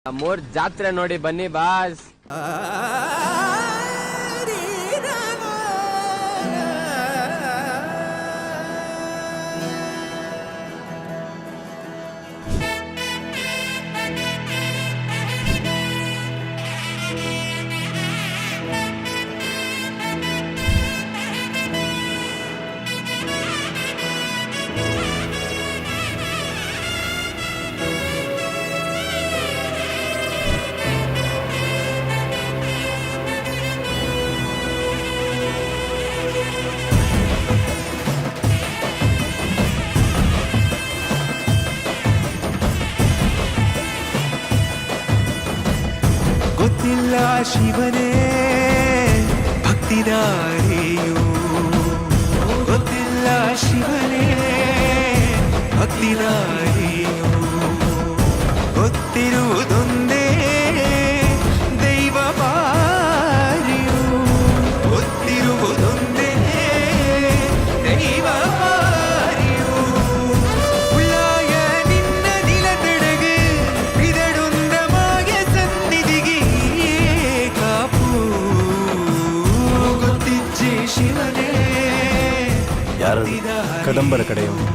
ಮೂರ್ ಜಾತ್ರೆ ನೋಡಿ ಬನ್ನಿ ಬಾಸ್. ಗೊತ್ತಿಲ್ಲ ಶಿವನೇ ಭಕ್ತಿದಾರಿಯು, ಗೊತ್ತಿಲ್ಲ ಶಿವನೇ ಭಕ್ತಿದಾರಿಯು, ಗೊತ್ತಿರುವುದೊಂದೇ ದೈವ ಬಾರಿಯು, ಗೊತ್ತಿರುವುದೊಂದೇ ದೈವ ಬಾರಿಯು. ಉಳ್ಳಾಯ ನಿನ್ನ ನಿಲತೆಡೆಗೆ ಬಿದಡುಂದ ಮಾಯ ಸನ್ನಿಧಿಗೆ ಕಾಪು ಗೊತ್ತಿಜ್ಜೆ ಶಿವನೇ. ಯಾರು ಕದಂಬರ ಕಡೆಯವರು?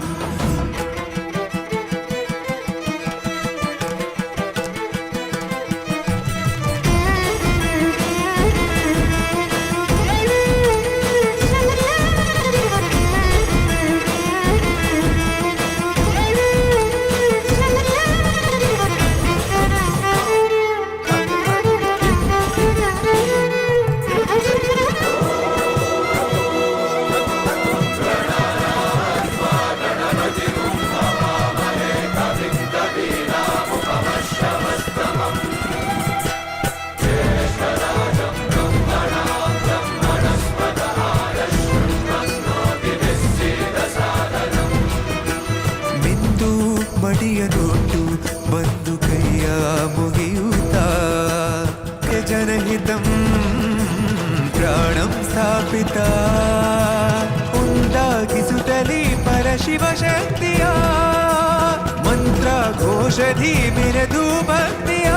ಮಿಂದು ಮಡಿಯನೊಟ್ಟು ಬಂದು ಕೈಯ ಮುಗಿಯುತ್ತಾ ಜನಹಿತಂ ಪ್ರಾಣಂ ಸ್ಥಾಪಿತ ಉಂಟಾಗಿಸುತ್ತಲೇ ಪರಶಿವ ಶಕ್ತಿಯ ಮಂತ್ರ ಘೋಷಧಿ ಮೆರೆದು ಭಕ್ತಿಯ